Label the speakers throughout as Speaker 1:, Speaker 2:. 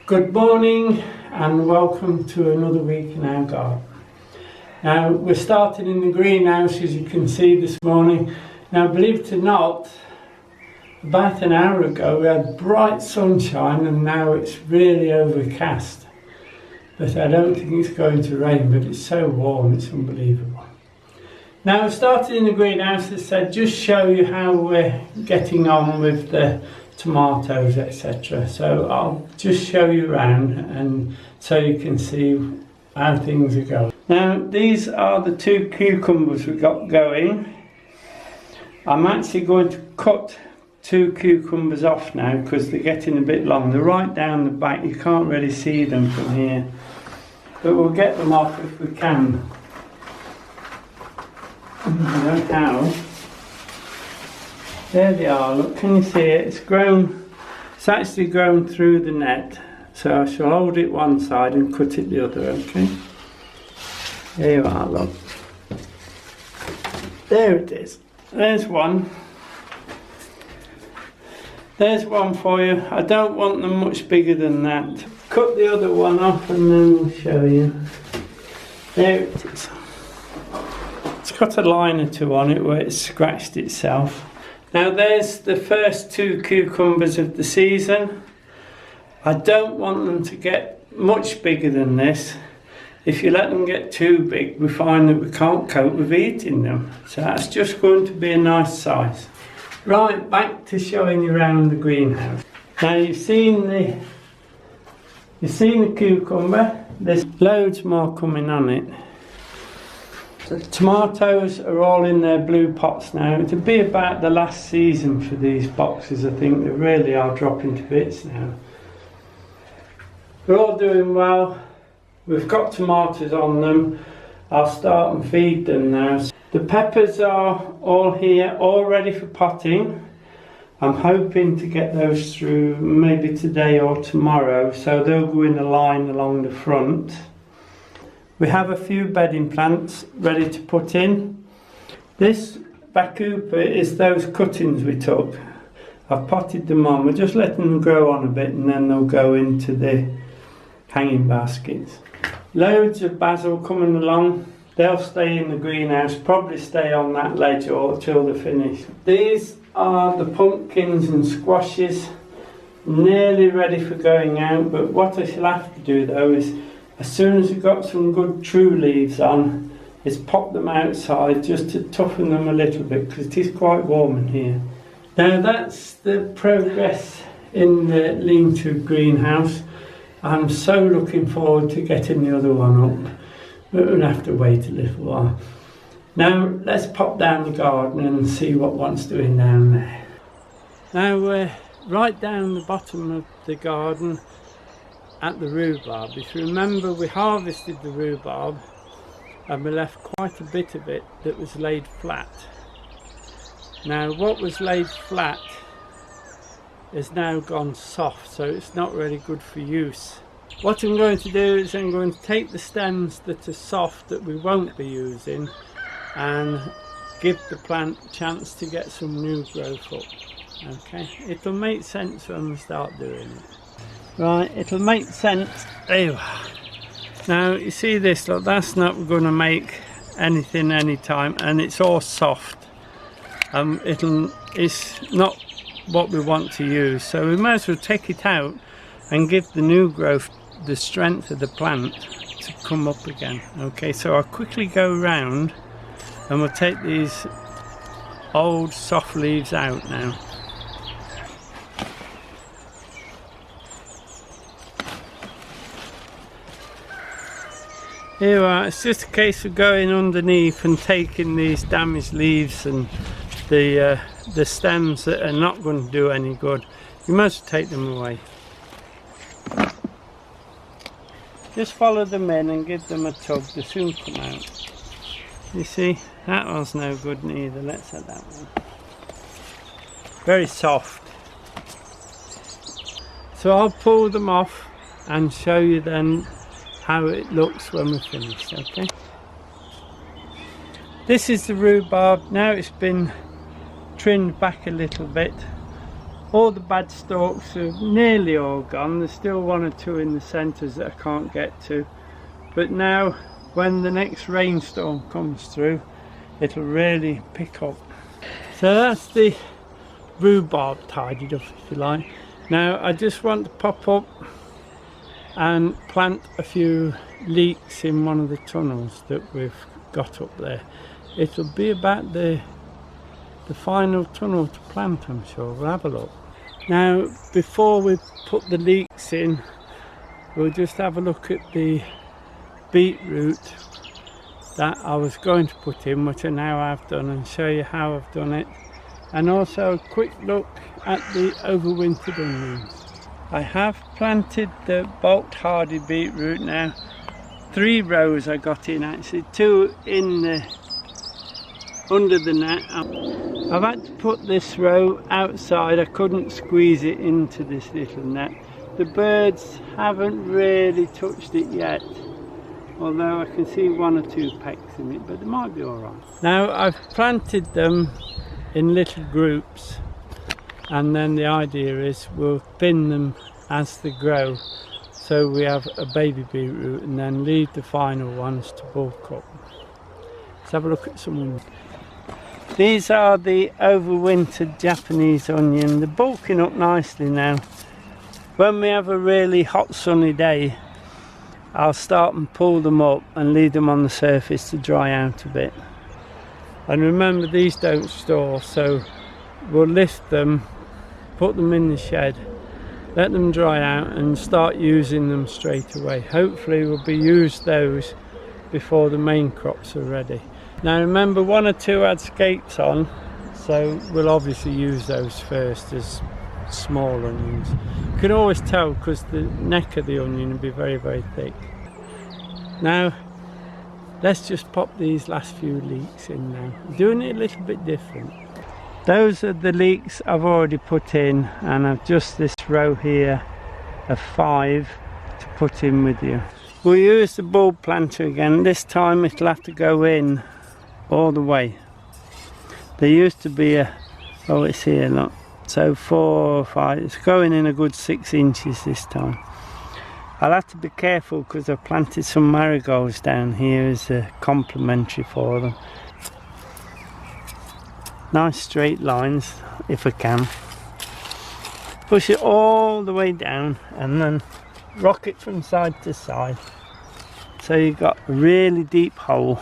Speaker 1: Good morning and welcome to another week in our garden. Now we're starting in the greenhouse, as you can see this morning. Now believe it or not, about an hour ago we had bright sunshine and now it's really overcast. But I don't think it's going to rain, but it's so warm, it's unbelievable. Now I started in the greenhouse, as I said, just show you how we're getting on with the tomatoes, etc. So I'll just show you around and so you can see how things are going. Now these are the 2 cucumbers we got going. I'm actually going to cut 2 cucumbers off now because they're getting a bit long. They're right down the back, you can't really see them from here. But we'll get them off if we can. I don't know how. There they are, look, can you see it? It's grown, it's actually grown through the net. So I shall hold it one side and cut it the other, okay? There you are, look. There it is. There's one. There's one for you. I don't want them much bigger than that. Cut the other one off and then we'll show you. There it is. It's got a line or two on it where it's scratched itself. Now there's the first 2 cucumbers of the season. I don't want them to get much bigger than this. If you let them get too big, we find that we can't cope with eating them. So that's just going to be a nice size. Right, back to showing you around the greenhouse. Now you've seen the cucumber. There's loads more coming on it. The tomatoes are all in their blue pots now. It'll be about the last season for these boxes, I think. They really are dropping to bits now. They're all doing well. We've got tomatoes on them. I'll start and feed them now. The peppers are all here, all ready for potting. I'm hoping to get those through maybe today or tomorrow, so they'll go in a line along the front. We have a few bedding plants ready to put in. This bakupa is those cuttings we took. I've potted them on. We're just letting them grow on a bit and then they'll go into the hanging baskets. Loads of basil coming along. They'll stay in the greenhouse, probably stay on that ledge or till they're finished. These are the pumpkins and squashes, nearly ready for going out, but what I shall have to do though is, as soon as we've got some good true leaves on, is pop them outside just to toughen them a little bit because it is quite warm in here. Now that's the progress in the lean-to greenhouse. I'm so looking forward to getting the other one up, but we'll have to wait a little while. Now let's pop down the garden and see what one's doing down there. Now we're right down the bottom of the garden at the rhubarb. If you remember, we harvested the rhubarb and we left quite a bit of it that was laid flat. Now what was laid flat has now gone soft, so it's not really good for use. What I'm going to do is I'm going to take the stems that are soft that we won't be using and give the plant a chance to get some new growth up. Okay, it'll make sense when we start doing it. Right, it'll make sense. There you are. Now you see this, look, that's not going to make anything anytime, and it's all soft. It's not what we want to use, so we might as well take it out and give the new growth the strength of the plant to come up again. Okay, so I'll quickly go round and we'll take these old soft leaves out now. Here we are. It's just a case of going underneath and taking these damaged leaves and the stems that are not going to do any good. You must take them away. Just follow them in and give them a tug. They soon come out. You see, that one's no good neither. Let's have that one. Very soft. So I'll pull them off and show you then how it looks when we're finished, okay? This is the rhubarb. Now it's been trimmed back a little bit. All the bad stalks are nearly all gone. There's still one or two in the centres that I can't get to. But now, when the next rainstorm comes through, it'll really pick up. So that's the rhubarb tidied up, if you like. Now I just want to pop up and plant a few leeks in one of the tunnels that we've got up there. It'll be about the final tunnel to plant, I'm sure. We'll have a look. Now before we put the leeks in, we'll just have a look at the beetroot that I was going to put in, which I now have done, and show you how I've done it, and also a quick look at the overwintered onions. I have planted the bulk hardy beetroot now. 3 rows I got in, actually 2 in the under the net. I've had to put this row outside. I couldn't squeeze it into this little net. The birds haven't really touched it yet, although I can see 1 or 2 pecks in it, but they might be alright. Now I've planted them in little groups, and then the idea is we'll thin them as they grow, so we have a baby beetroot, and then leave the final ones to bulk up. Let's have a look at some ones. These are the overwintered Japanese onion. They're bulking up nicely now. When we have a really hot sunny day, I'll start and pull them up and leave them on the surface to dry out a bit. And remember, these don't store, so we'll lift them, put them in the shed, let them dry out and start using them straight away. Hopefully we'll use those before the main crops are ready. Now remember, 1 or 2 had scapes on, so we'll obviously use those first as small onions. You can always tell because the neck of the onion will be very, very thick. Now let's just pop these last few leeks in now. I'm doing it a little bit different. Those are the leeks I've already put in, and I've just this row here of 5 to put in with you. We'll use the bulb planter again. This time it'll have to go in all the way. There used to be a, oh, it's here, look. So 4 or 5, it's going in a good 6 inches this time. I'll have to be careful because I've planted some marigolds down here as a complementary for them. Nice straight lines if I can. Push it all the way down and then rock it from side to side. So you've got a really deep hole.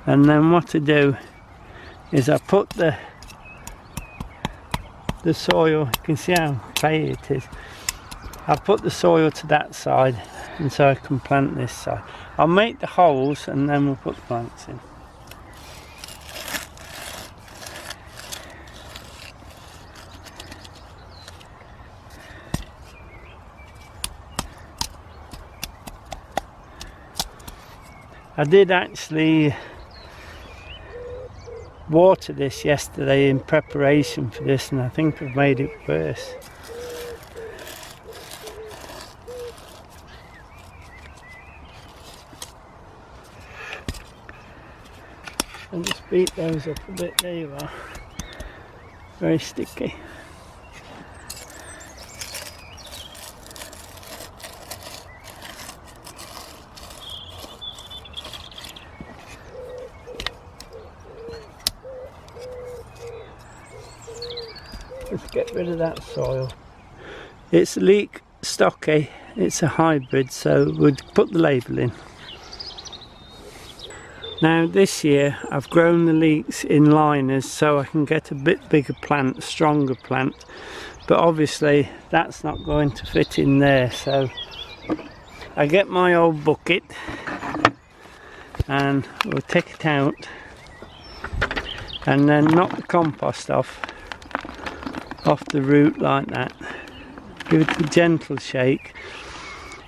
Speaker 1: And then what I do is I put the soil, you can see how clay it is. I put the soil to that side, and so I can plant this side. I'll make the holes and then we'll put the plants in. I did actually water this yesterday in preparation for this, and I think I've made it worse. And just beat those up a bit. There you are. Very sticky. Let's get rid of that soil. It's leek stocky. It's a hybrid, so we'll put the label in. Now this year I've grown the leeks in liners so I can get a bit bigger plant, stronger plant, but obviously that's not going to fit in there, so I get my old bucket and we'll take it out and then knock the compost off the root like that. Give it a gentle shake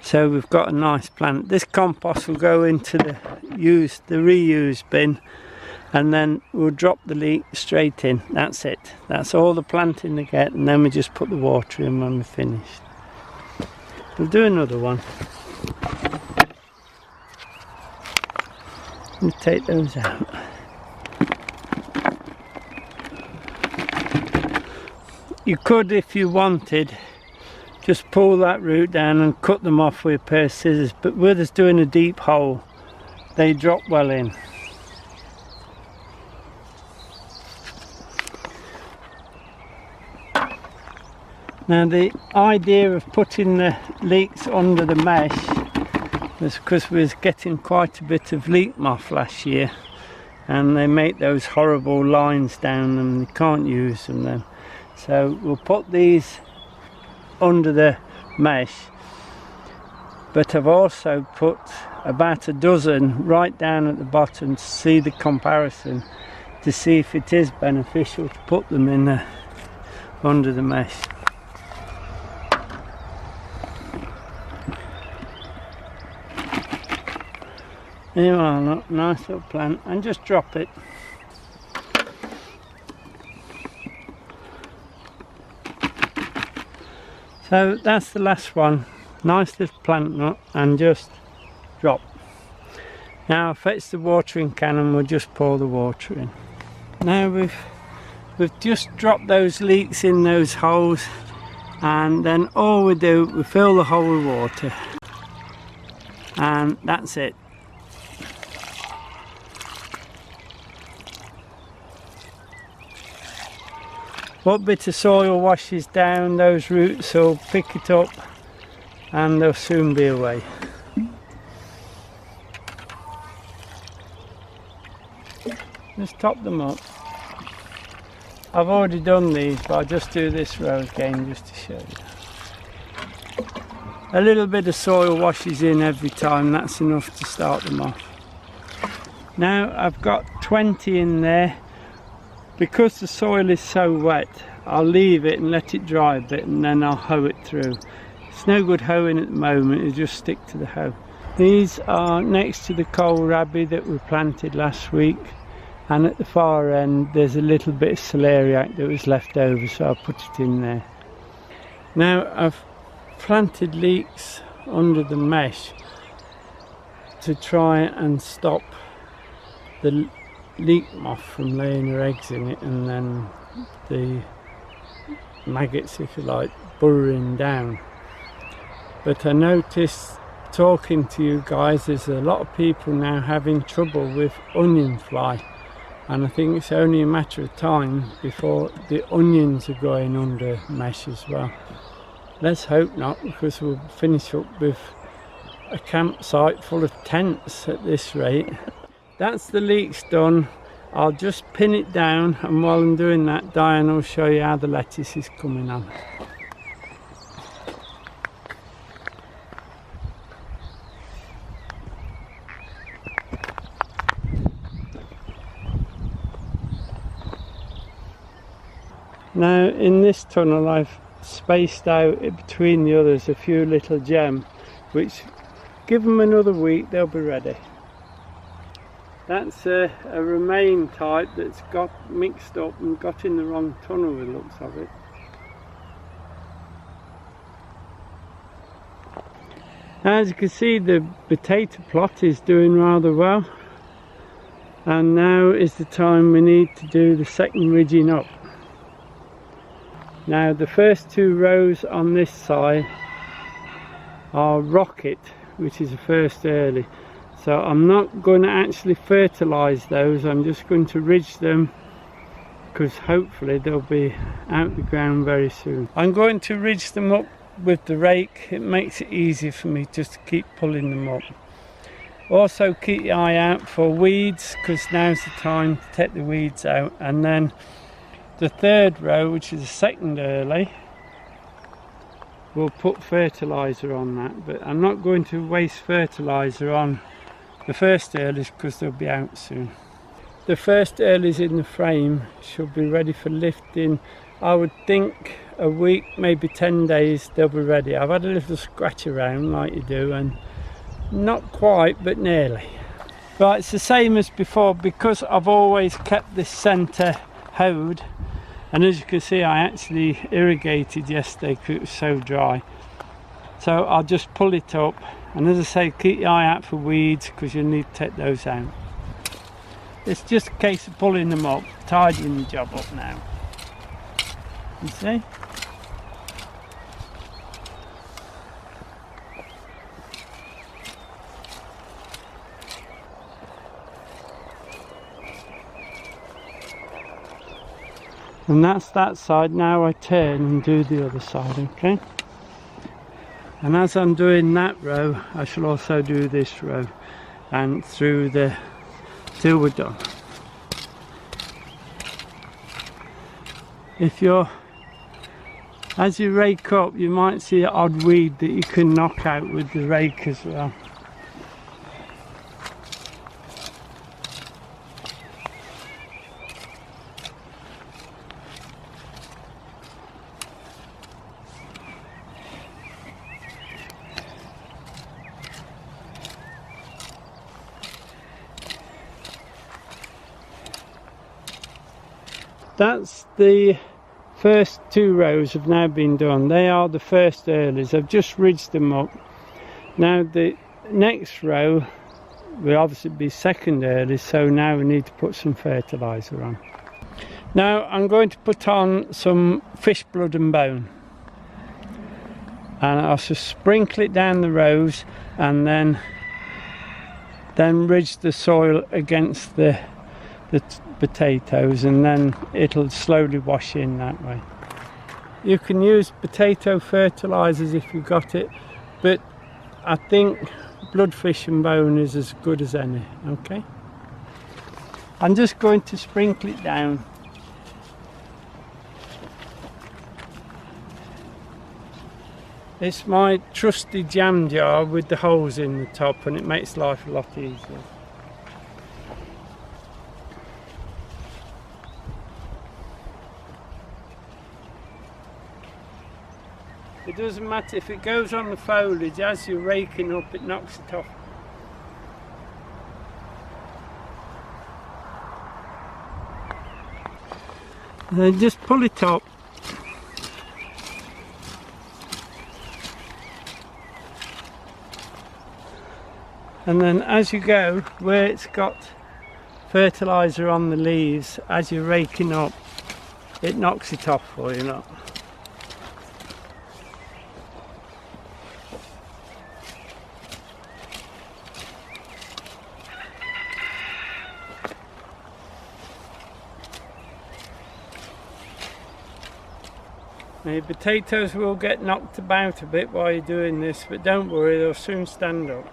Speaker 1: so we've got a nice plant. This compost will go into the reuse bin, and then we'll drop the leek straight in. That's it. That's all the planting they get, and then we just put the water in when we're finished. We'll do another one. We'll take those out. You could, if you wanted, just pull that root down and cut them off with a pair of scissors, but with us doing a deep hole, they drop well in. Now the idea of putting the leeks under the mesh was because we was getting quite a bit of leek moth last year, and they make those horrible lines down and you can't use them then. So we'll put these under the mesh, but I've also put about a dozen right down at the bottom to see the comparison, to see if it is beneficial to put them in under the mesh. Here you are, look, nice little plant, and just drop it. So that's the last one. Nice little plant nut, and just drop. Now I'll fetch the watering can and we'll just pour the water in. Now we've just dropped those leeks in those holes, and then all we do, we fill the hole with water, and that's it. What bit of soil washes down, those roots will pick it up and they'll soon be away. Just top them up. I've already done these, but I'll just do this row again just to show you. A little bit of soil washes in every time, that's enough to start them off. Now I've got 20 in there. Because the soil is so wet, I'll leave it and let it dry a bit, and then I'll hoe it through. It's no good hoeing at the moment, it'll just stick to the hoe. These are next to the kohlrabi that we planted last week, and at the far end there's a little bit of celeriac that was left over, so I'll put it in there. Now I've planted leeks under the mesh to try and stop the leek moth from laying her eggs in it, and then the maggots, if you like, burrowing down. But I noticed, talking to you guys, there's a lot of people now having trouble with onion fly, and I think it's only a matter of time before the onions are going under mesh as well. Let's hope not, because we'll finish up with a campsite full of tents at this rate. That's the leeks done. I'll just pin it down, and while I'm doing that, Diane will show you how the lettuce is coming on. Now in this tunnel I've spaced out between the others a few little gem, which, give them another week, they'll be ready. That's a romaine type that's got mixed up and got in the wrong tunnel with the looks of it. As you can see, the potato plot is doing rather well, and now is the time we need to do the second ridging up. Now the first two rows on this side are rocket, which is the first early. So I'm not going to actually fertilise those, I'm just going to ridge them, because hopefully they'll be out the ground very soon. I'm going to ridge them up with the rake, it makes it easier for me just to keep pulling them up. Also keep your eye out for weeds, because now's the time to take the weeds out. And then the third row, which is the second early, we'll put fertiliser on that, but I'm not going to waste fertiliser on the first earlies because they'll be out soon. The first earlies in the frame should be ready for lifting. I would think a week, maybe 10 days, they'll be ready. I've had a little scratch around like you do, and not quite, but nearly. Right, it's the same as before, because I've always kept this centre hoed, and as you can see I actually irrigated yesterday because it was so dry. So I'll just pull it up, and as I say, keep your eye out for weeds because you'll need to take those out. It's just a case of pulling them up, tidying the job up now. You see? And that's that side. Now I turn and do the other side, okay? And as I'm doing that row, I shall also do this row and through the till we're done. As you rake up, you might see an odd weed that you can knock out with the rake as well. That's the first two rows have now been done. They are the first earlies. I've just ridged them up. Now the next row will obviously be second earlies, so now we need to put some fertiliser on. Now I'm going to put on some fish blood and bone, and I'll just sprinkle it down the rows and then ridge the soil against the potatoes, and then it'll slowly wash in that way. You can use potato fertilisers if you've got it, but I think blood, fish and bone is as good as any. Okay, I'm just going to sprinkle it down. It's my trusty jam jar with the holes in the top, and it makes life a lot easier. It doesn't matter if it goes on the foliage, as you're raking up it knocks it off. And then just pull it up. And then as you go, where it's got fertiliser on the leaves, as you're raking up, it knocks it off for you, look. Now your potatoes will get knocked about a bit while you're doing this, but don't worry, they'll soon stand up.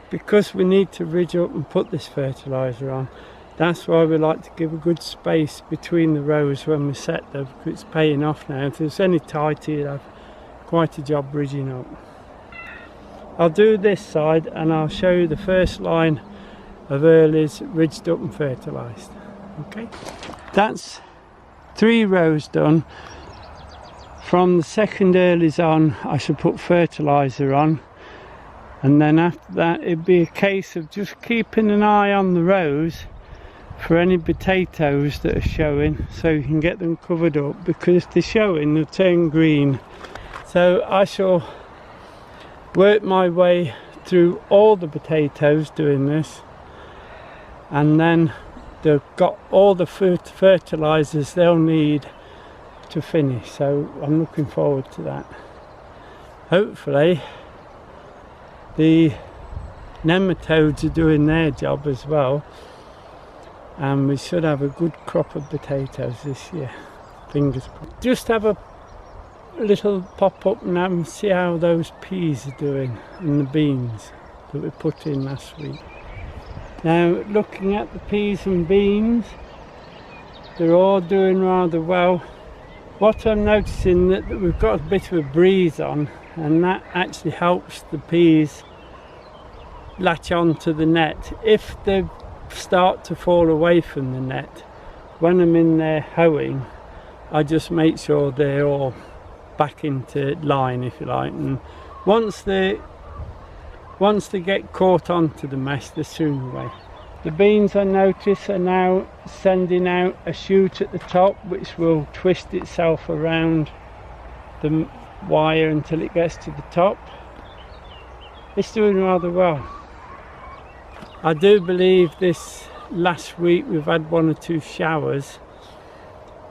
Speaker 1: Because we need to ridge up and put this fertiliser on, that's why we like to give a good space between the rows when we set them, because it's paying off now. If there's any tighter, you'd have quite a job bridging up. I'll do this side and I'll show you the first line of earlies ridged up and fertilised. Okay, that's 3 rows done. From the second earlies on, I should put fertiliser on, and then after that it'd be a case of just keeping an eye on the rows for any potatoes that are showing, so you can get them covered up, because if they're showing they'll turn green. So I shall work my way through all the potatoes doing this, and then they've got all the fertilisers they'll need to finish, so I'm looking forward to that. Hopefully the nematodes are doing their job as well, and we should have a good crop of potatoes this year, fingers crossed. Just have a little pop up and see how those peas are doing and the beans that we put in last week. Now looking at the peas and beans, they're all doing rather well. What I'm noticing that we've got a bit of a breeze on, and that actually helps the peas latch onto the net. If they start to fall away from the net, when I'm in there hoeing, I just make sure they're all back into line, if you like, and once they get caught onto the mesh, they're soon away. The beans, I notice, are now sending out a shoot at the top which will twist itself around the wire until it gets to the top. It's doing rather well. I do believe this last week we've had 1 or 2 showers.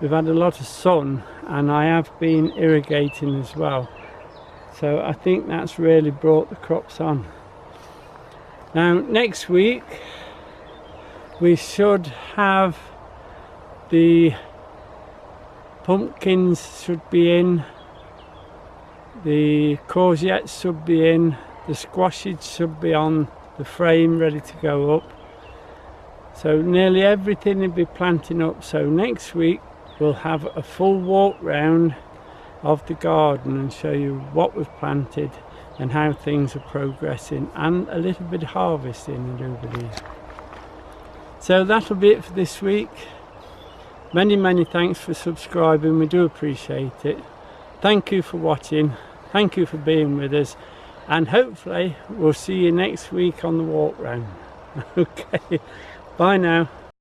Speaker 1: We've had a lot of sun, and I have been irrigating as well. So I think that's really brought the crops on. Now next week we should have the pumpkins should be in, the courgettes should be in, the squashes should be on the frame ready to go up. So nearly everything will be planting up. So next week we'll have a full walk round of the garden and show you what we've planted and how things are progressing, and a little bit of harvesting I do believe. So that'll be it for this week. Many thanks for subscribing, we do appreciate it. Thank you for watching, thank you for being with us, and hopefully we'll see you next week on the walk round. Okay, bye now.